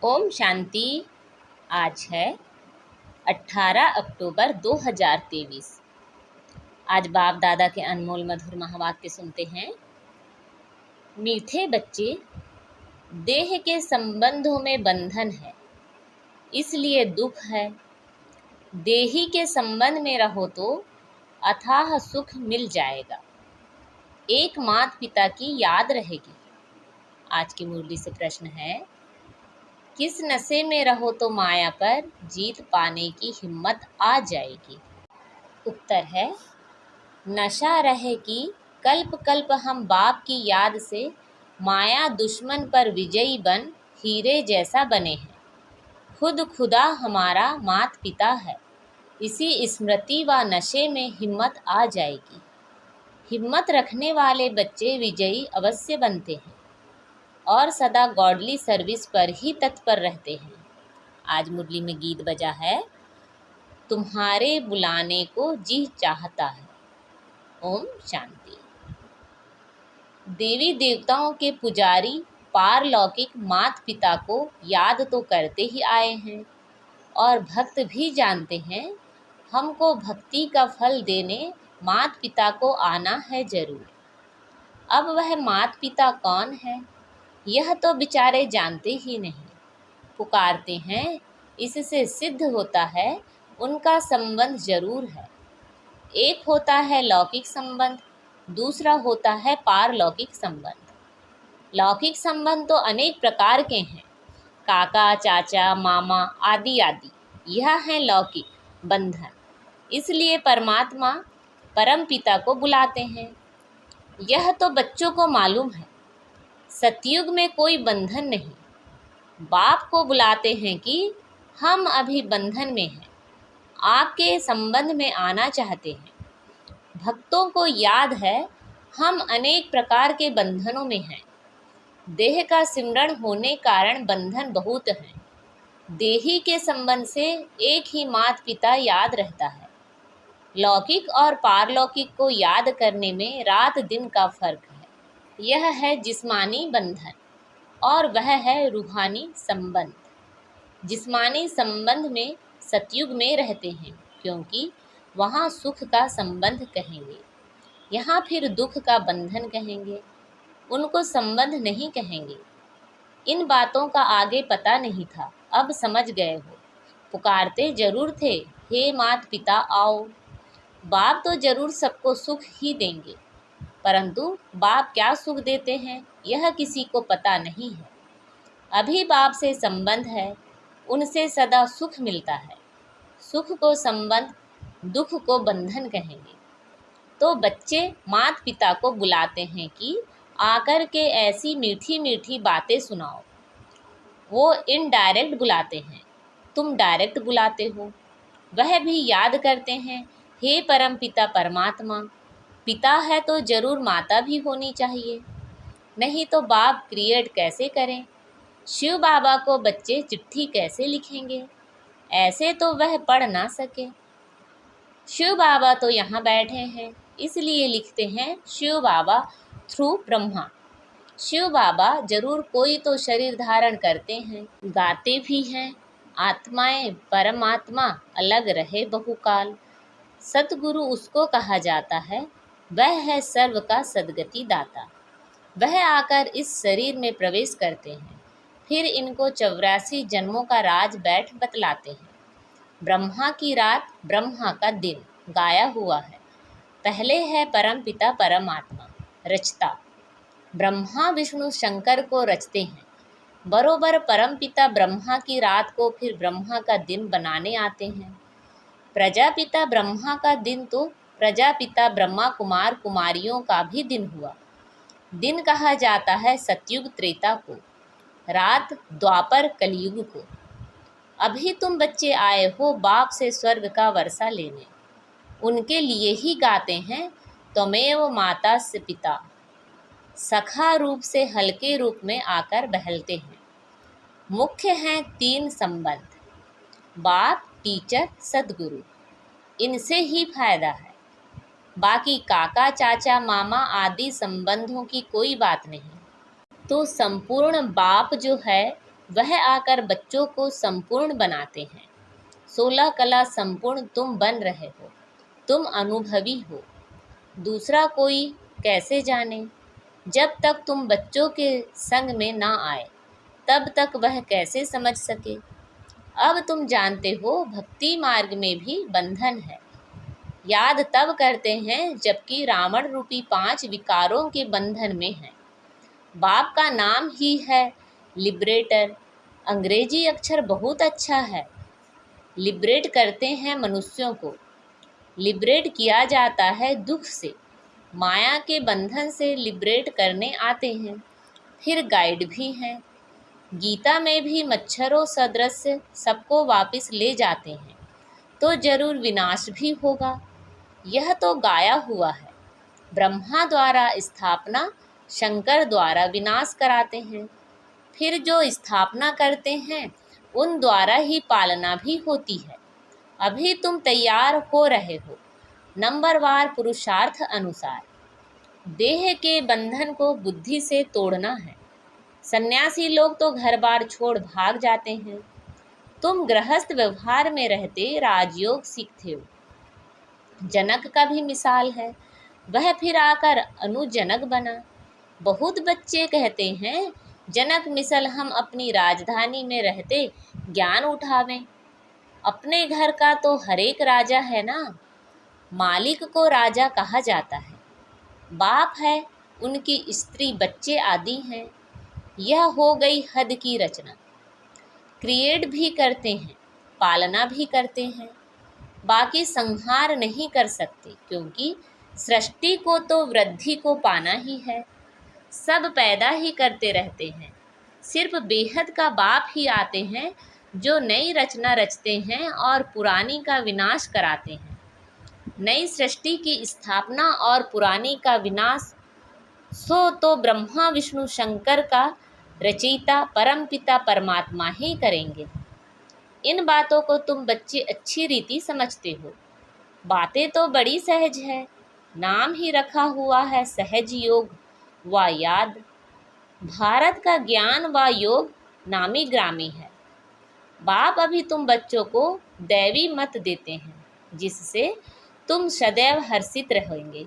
ओम शांति। आज है 18 अक्टूबर 2023। आज बाप दादा के अनमोल मधुर महावाक्य सुनते हैं। मीठे बच्चे, देह के संबंधों में बंधन है, इसलिए दुख है। देही के संबंध में रहो तो अथाह सुख मिल जाएगा। एक माता पिता की याद रहेगी। आज की मुरली से प्रश्न है, किस नशे में रहो तो माया पर जीत पाने की हिम्मत आ जाएगी। उत्तर है, नशा रहे कि कल्प कल्प हम बाप की याद से माया दुश्मन पर विजयी बन हीरे जैसा बने हैं। खुद खुदा हमारा माता पिता है, इसी स्मृति व नशे में हिम्मत आ जाएगी। हिम्मत रखने वाले बच्चे विजयी अवश्य बनते हैं और सदा गॉडली सर्विस पर ही तत्पर रहते हैं। आज मुरली में गीत बजा है, तुम्हारे बुलाने को जी चाहता है। ओम शांति। देवी देवताओं के पुजारी पारलौकिक माता पिता को याद तो करते ही आए हैं और भक्त भी जानते हैं हमको भक्ति का फल देने माता पिता को आना है जरूर। अब वह माता पिता कौन है यह तो बेचारे जानते ही नहीं। पुकारते हैं, इससे सिद्ध होता है उनका संबंध जरूर है। एक होता है लौकिक संबंध, दूसरा होता है पारलौकिक संबंध। लौकिक संबंध तो अनेक प्रकार के हैं, काका चाचा मामा आदि आदि, यह है लौकिक बंधन। इसलिए परमात्मा परम पिता को बुलाते हैं। यह तो बच्चों को मालूम है। सतयुग में कोई बंधन नहीं। बाप को बुलाते हैं कि हम अभी बंधन में हैं, आपके संबंध में आना चाहते हैं। भक्तों को याद है हम अनेक प्रकार के बंधनों में हैं। देह का सिमरण होने कारण बंधन बहुत हैं। देही के संबंध से एक ही माता पिता याद रहता है। लौकिक और पारलौकिक को याद करने में रात दिन का फर्क है। यह है जिस्मानी बंधन और वह है रूहानी संबंध। जिस्मानी संबंध में सतयुग में रहते हैं, क्योंकि वहाँ सुख का संबंध कहेंगे, यहाँ फिर दुख का बंधन कहेंगे, उनको संबंध नहीं कहेंगे। इन बातों का आगे पता नहीं था, अब समझ गए हो। पुकारते जरूर थे, हे माता पिता आओ। बाप तो जरूर सबको सुख ही देंगे, परंतु बाप क्या सुख देते हैं यह किसी को पता नहीं है। अभी बाप से संबंध है, उनसे सदा सुख मिलता है। सुख को संबंध, दुख को बंधन कहेंगे। तो बच्चे माता पिता को बुलाते हैं कि आकर के ऐसी मीठी मीठी बातें सुनाओ। वो इनडायरेक्ट बुलाते हैं, तुम डायरेक्ट बुलाते हो। वह भी याद करते हैं, हे परम पिता परमात्मा। पिता है तो जरूर माता भी होनी चाहिए, नहीं तो बाप क्रिएट कैसे करें। शिव बाबा को बच्चे चिट्ठी कैसे लिखेंगे, ऐसे तो वह पढ़ ना सके। शिव बाबा तो यहाँ बैठे हैं, इसलिए लिखते हैं शिव बाबा थ्रू ब्रह्मा। शिव बाबा जरूर कोई तो शरीर धारण करते हैं, गाते भी हैं, आत्माएं परमात्मा अलग रहे बहुकाल। सतगुरु उसको कहा जाता है, वह है सर्व का सद्गति दाता। वह आकर इस शरीर में प्रवेश करते हैं, फिर इनको 84 जन्मों का राज बैठ बतलाते हैं। ब्रह्मा की रात ब्रह्मा का दिन गाया हुआ है। पहले है परम पिता परमात्मा रचता। ब्रह्मा विष्णु शंकर को रचते हैं। बरोबर परम पिता ब्रह्मा की रात को फिर ब्रह्मा का दिन बनाने आते हैं। प्रजापिता ब्रह्मा का दिन तो प्रजापिता ब्रह्मा कुमार कुमारियों का भी दिन हुआ। दिन कहा जाता है सतयुग त्रेता को, रात द्वापर कलयुग को। अभी तुम बच्चे आए हो बाप से स्वर्ग का वर्षा लेने। उनके लिए ही गाते हैं, त्वमेव माता से पिता। सखा रूप से हल्के रूप में आकर बहलते हैं। मुख्य हैं 3 संबंध, बाप टीचर सदगुरु, इनसे ही फायदा है। बाकी काका चाचा मामा आदि संबंधों की कोई बात नहीं। तो संपूर्ण बाप जो है वह आकर बच्चों को संपूर्ण बनाते हैं। 16 कला संपूर्ण तुम बन रहे हो, तुम अनुभवी हो, दूसरा कोई कैसे जाने। जब तक तुम बच्चों के संग में ना आए तब तक वह कैसे समझ सके। अब तुम जानते हो भक्ति मार्ग में भी बंधन है। याद तब करते हैं जबकि रावण रूपी 5 विकारों के बंधन में है। बाप का नाम ही है लिबरेटर। अंग्रेजी अक्षर बहुत अच्छा है। लिबरेट करते हैं मनुष्यों को। लिबरेट किया जाता है दुख से, माया के बंधन से लिबरेट करने आते हैं। फिर गाइड भी हैं। गीता में भी मच्छरों सदृश सबको वापस ले जाते हैं, तो जरूर विनाश भी होगा। यह तो गाया हुआ है। ब्रह्मा द्वारा स्थापना, शंकर द्वारा विनाश कराते हैं। फिर जो स्थापना करते हैं उन द्वारा ही पालना भी होती है। अभी तुम तैयार हो रहे हो नंबरवार पुरुषार्थ अनुसार। देह के बंधन को बुद्धि से तोड़ना है। सन्यासी लोग तो घर बार छोड़ भाग जाते हैं। तुम गृहस्थ व्यवहार में रहते राजयोग सीखते हो। जनक का भी मिसाल है। वह फिर आकर अनुजनक बना। बहुत बच्चे कहते हैं जनक मिसल हम अपनी राजधानी में रहते ज्ञान उठावें। अपने घर का तो हरेक राजा है ना। मालिक को राजा कहा जाता है। बाप है, उनकी स्त्री बच्चे आदि हैं। यह हो गई हद की रचना। क्रिएट भी करते हैं, पालना भी करते हैं, बाकी संहार नहीं कर सकते, क्योंकि सृष्टि को तो वृद्धि को पाना ही है। सब पैदा ही करते रहते हैं। सिर्फ बेहद का बाप ही आते हैं जो नई रचना रचते हैं और पुरानी का विनाश कराते हैं। नई सृष्टि की स्थापना और पुरानी का विनाश सो तो ब्रह्मा विष्णु शंकर का रचयिता परमपिता परमात्मा ही करेंगे। इन बातों को तुम बच्चे अच्छी रीति समझते हो। बातें तो बड़ी सहज है। नाम ही रखा हुआ है सहज योग व याद। भारत का ज्ञान व योग नामी ग्रामी है। बाप अभी तुम बच्चों को दैवी मत देते हैं, जिससे तुम सदैव हर्षित रहेंगे।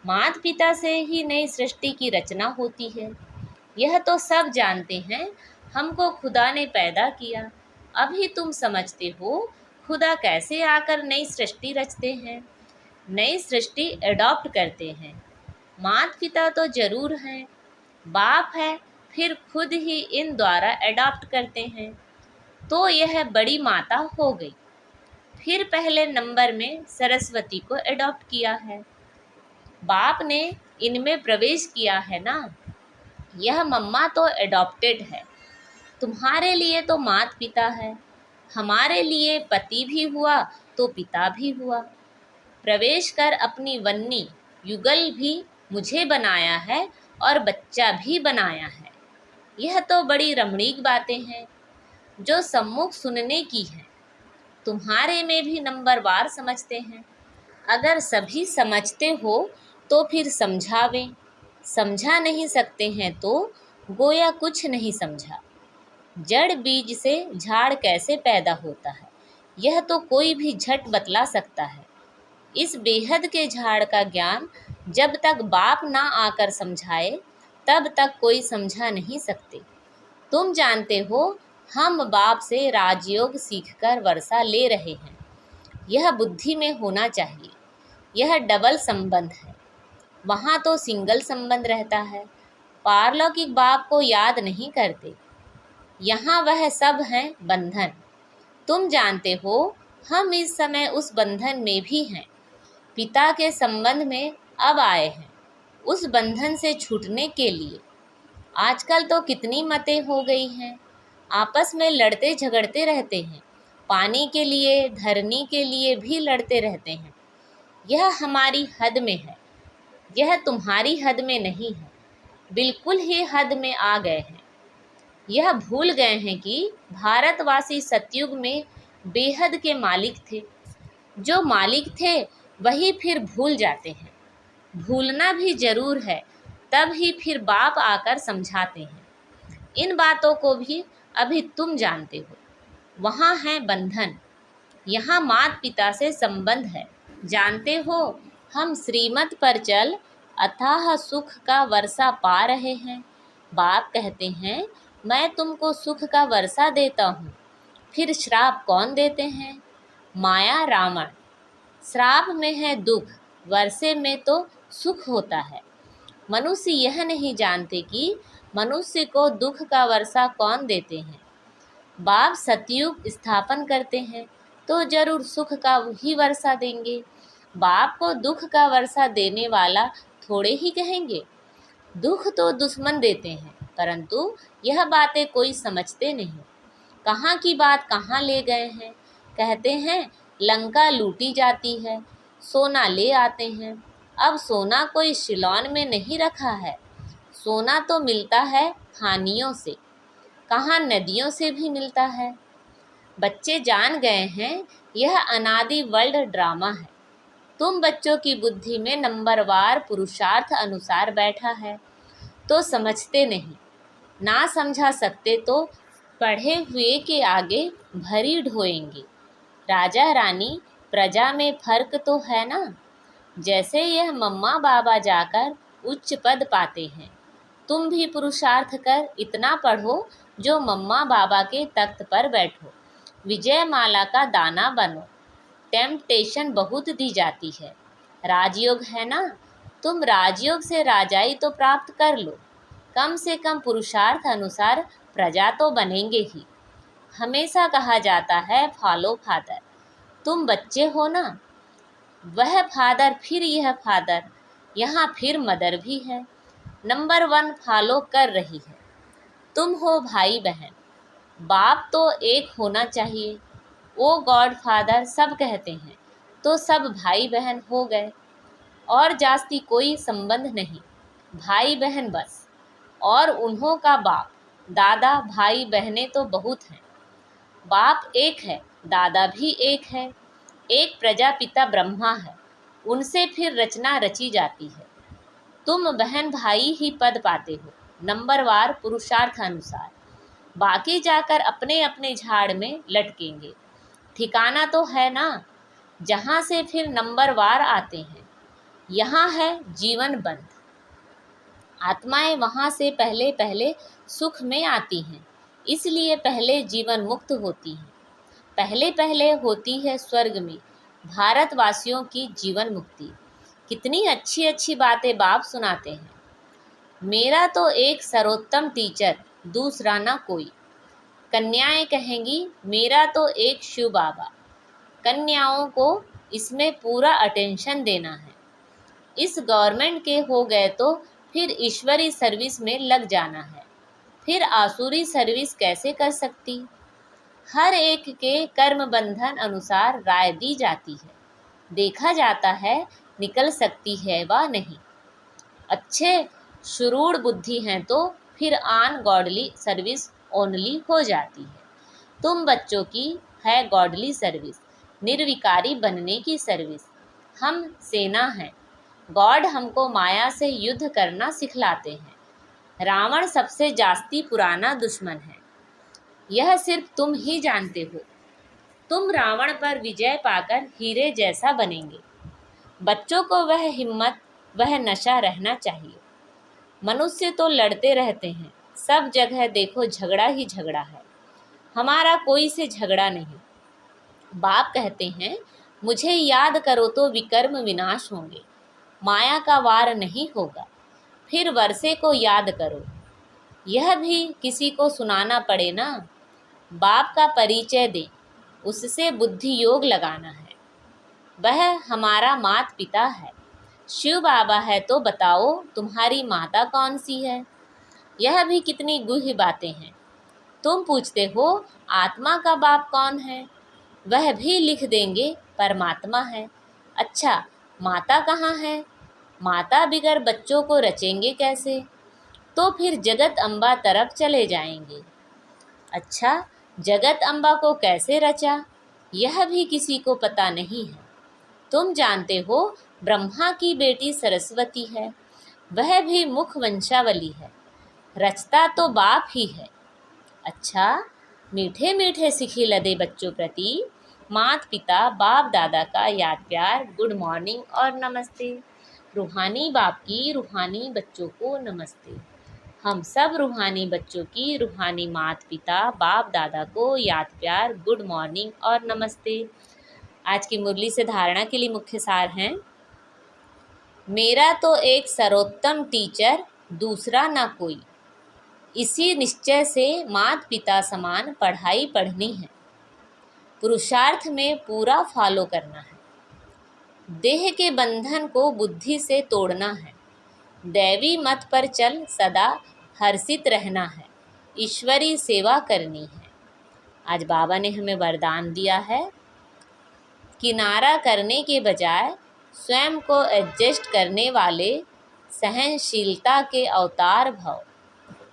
माता पिता से ही नई सृष्टि की रचना होती है। यह तो सब जानते हैं। हमको खुदा ने पैदा किया। अभी तुम समझते हो खुदा कैसे आकर नई सृष्टि रचते हैं, नई सृष्टि एडॉप्ट करते हैं। माता पिता तो जरूर हैं, बाप है, फिर खुद ही इन द्वारा एडॉप्ट करते हैं, तो यह बड़ी माता हो गई। फिर पहले नंबर में सरस्वती को एडॉप्ट किया है। बाप ने इनमें प्रवेश किया है ना। यह मम्मा तो एडॉप्टेड है। तुम्हारे लिए तो माता पिता है, हमारे लिए पति भी हुआ तो पिता भी हुआ। प्रवेश कर अपनी वन्नी युगल भी मुझे बनाया है और बच्चा भी बनाया है। यह तो बड़ी रमणीक बातें हैं जो सम्मुख सुनने की हैं। तुम्हारे में भी नंबरवार समझते हैं। अगर सभी समझते हो तो फिर समझावें। समझा नहीं सकते हैं तो गोया कुछ नहीं समझा। जड़ बीज से झाड़ कैसे पैदा होता है, यह तो कोई भी झट बतला सकता है। इस बेहद के झाड़ का ज्ञान जब तक बाप ना आकर समझाए तब तक कोई समझा नहीं सकते। तुम जानते हो हम बाप से राजयोग सीखकर वर्षा ले रहे हैं। यह बुद्धि में होना चाहिए। यह डबल संबंध है। वहाँ तो सिंगल संबंध रहता है। पारलौकिक बाप को याद नहीं करते। यहाँ वह सब हैं बंधन। तुम जानते हो हम इस समय उस बंधन में भी हैं। पिता के संबंध में अब आए हैं, उस बंधन से छूटने के लिए। आजकल तो कितनी मतें हो गई हैं, आपस में लड़ते झगड़ते रहते हैं। पानी के लिए, धरनी के लिए भी लड़ते रहते हैं। यह हमारी हद में है, यह तुम्हारी हद में नहीं है। बिल्कुल ही हद में आ गए हैं। यह भूल गए हैं कि भारतवासी सतयुग में बेहद के मालिक थे। जो मालिक थे वही फिर भूल जाते हैं। भूलना भी जरूर है, तब ही फिर बाप आकर समझाते हैं। इन बातों को भी अभी तुम जानते हो। वहाँ है बंधन, यहाँ माता पिता से संबंध है। जानते हो, हम श्रीमत पर चल अथाह सुख का वर्षा पा रहे हैं। बाप कहते हैं, मैं तुमको सुख का वर्षा देता हूँ। फिर श्राप कौन देते हैं? माया रावण। श्राप में है दुख, वर्षे में तो सुख होता है। मनुष्य यह नहीं जानते कि मनुष्य को दुख का वर्षा कौन देते हैं। बाप सतयुग स्थापन करते हैं तो जरूर सुख का ही वर्षा देंगे। बाप को दुख का वर्षा देने वाला थोड़े ही कहेंगे। दुख तो दुश्मन देते हैं, परंतु यह बातें कोई समझते नहीं। कहाँ की बात कहाँ ले गए हैं। कहते हैं लंका लूटी जाती है, सोना ले आते हैं। अब सोना कोई शिलौन में नहीं रखा है, सोना तो मिलता है खानियों से, कहाँ नदियों से भी मिलता है। बच्चे जान गए हैं यह अनादि वर्ल्ड ड्रामा है। तुम बच्चों की बुद्धि में नंबरवार पुरुषार्थ अनुसार बैठा है तो समझते नहीं, ना समझा सकते तो पढ़े हुए के आगे भरी ढोएंगे। राजा रानी प्रजा में फर्क तो है ना। जैसे यह मम्मा बाबा जाकर उच्च पद पाते हैं, तुम भी पुरुषार्थ कर इतना पढ़ो जो मम्मा बाबा के तख्त पर बैठो, विजय माला का दाना बनो। टेम्पटेशन बहुत दी जाती है, राजयोग है ना, तुम राजयोग से राजाई तो प्राप्त कर लो। कम से कम पुरुषार्थ अनुसार प्रजा तो बनेंगे ही। हमेशा कहा जाता है फॉलो फादर, तुम बच्चे हो ना, वह फादर फिर यह फादर, यहाँ फिर मदर भी है। नंबर 1 फॉलो कर रही है। तुम हो भाई बहन, बाप तो एक होना चाहिए। ओ गॉड फादर सब कहते हैं तो सब भाई बहन हो गए, और जास्ती कोई संबंध नहीं, भाई बहन बस। और उन्हों का बाप दादा भाई बहनें तो बहुत हैं। बाप एक है, दादा भी एक है, एक प्रजापिता ब्रह्मा है, उनसे फिर रचना रची जाती है। तुम बहन भाई ही पद पाते हो नंबरवार पुरुषार्थ अनुसार, बाकी जाकर अपने अपने झाड़ में लटकेंगे। ठिकाना तो है ना, जहाँ से फिर नंबरवार आते हैं। यहाँ है जीवन बंध, आत्माएं वहाँ से पहले पहले सुख में आती हैं, इसलिए पहले जीवन मुक्त होती हैं। पहले पहले होती है स्वर्ग में भारतवासियों की जीवन मुक्ति। कितनी अच्छी अच्छी बातें बाप सुनाते हैं। मेरा तो एक सर्वोत्तम टीचर, दूसरा ना कोई। कन्याएं कहेंगी मेरा तो एक शिव बाबा। कन्याओं को इसमें पूरा अटेंशन देना है। इस गवर्नमेंट के हो गए तो फिर ईश्वरी सर्विस में लग जाना है, फिर आसुरी सर्विस कैसे कर सकती। हर एक के कर्म बंधन अनुसार राय दी जाती है, देखा जाता है निकल सकती है व नहीं। अच्छे शुरूढ़ बुद्धि हैं तो फिर ऑन गॉडली सर्विस ओनली हो जाती है। तुम बच्चों की है गॉडली सर्विस, निर्विकारी बनने की सर्विस। हम सेना हैं, गॉड हमको माया से युद्ध करना सिखलाते हैं। रावण सबसे जास्ती पुराना दुश्मन है, यह सिर्फ तुम ही जानते हो। तुम रावण पर विजय पाकर हीरे जैसा बनेंगे। बच्चों को वह हिम्मत वह नशा रहना चाहिए। मनुष्य तो लड़ते रहते हैं, सब जगह देखो झगड़ा ही झगड़ा है, हमारा कोई से झगड़ा नहीं। बाप कहते हैं मुझे याद करो तो विकर्म विनाश होंगे, माया का वार नहीं होगा। फिर वर्षे को याद करो, यह भी किसी को सुनाना पड़े ना। बाप का परिचय दे, उससे बुद्धि योग लगाना है। वह हमारा माता पिता है। शिव बाबा है तो बताओ तुम्हारी माता कौन सी है। यह भी कितनी गूढ़ बातें हैं। तुम पूछते हो आत्मा का बाप कौन है, वह भी लिख देंगे परमात्मा है। अच्छा माता कहाँ है? माता बिगर बच्चों को रचेंगे कैसे? तो फिर जगत अम्बा तरफ चले जाएंगे। अच्छा जगत अम्बा को कैसे रचा, यह भी किसी को पता नहीं है। तुम जानते हो ब्रह्मा की बेटी सरस्वती है, वह भी मुख वंशावली है, रचता तो बाप ही है। अच्छा, मीठे मीठे सिखी लदे बच्चों प्रति माता पिता बाप दादा का याद प्यार, गुड मॉर्निंग और नमस्ते। रूहानी बाप की रूहानी बच्चों को नमस्ते। हम सब रूहानी बच्चों की रूहानी माता पिता बाप दादा को याद प्यार, गुड मॉर्निंग और नमस्ते। आज की मुरली से धारणा के लिए मुख्य सार हैं। मेरा तो एक सर्वोत्तम टीचर दूसरा ना कोई, इसी निश्चय से माता पिता समान पढ़ाई पढ़नी है, पुरुषार्थ में पूरा फॉलो करना है, देह के बंधन को बुद्धि से तोड़ना है, दैवी मत पर चल सदा हर्षित रहना है, ईश्वरी सेवा करनी है। आज बाबा ने हमें वरदान दिया है, किनारा करने के बजाय स्वयं को एडजस्ट करने वाले सहनशीलता के अवतार भव।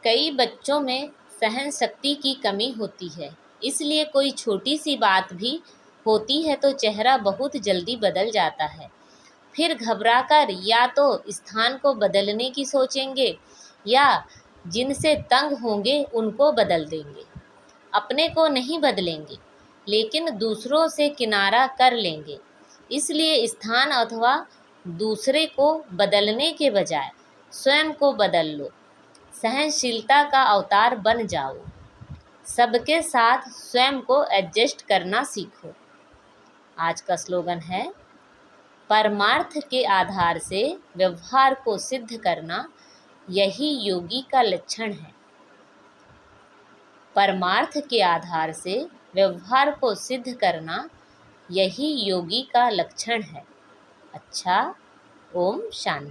कई बच्चों में सहन शक्ति की कमी होती है, इसलिए कोई छोटी सी बात भी होती है तो चेहरा बहुत जल्दी बदल जाता है। फिर घबराकर या तो स्थान को बदलने की सोचेंगे या जिनसे तंग होंगे उनको बदल देंगे। अपने को नहीं बदलेंगे, लेकिन दूसरों से किनारा कर लेंगे। इसलिए स्थान अथवा दूसरे को बदलने के बजाय स्वयं को बदल लो, सहनशीलता का अवतार बन जाओ, सबके साथ स्वयं को एडजस्ट करना सीखो। आज का स्लोगन है, परमार्थ के आधार से व्यवहार को सिद्ध करना यही योगी का लक्षण है। परमार्थ के आधार से व्यवहार को सिद्ध करना यही योगी का लक्षण है। अच्छा, ओम शांति।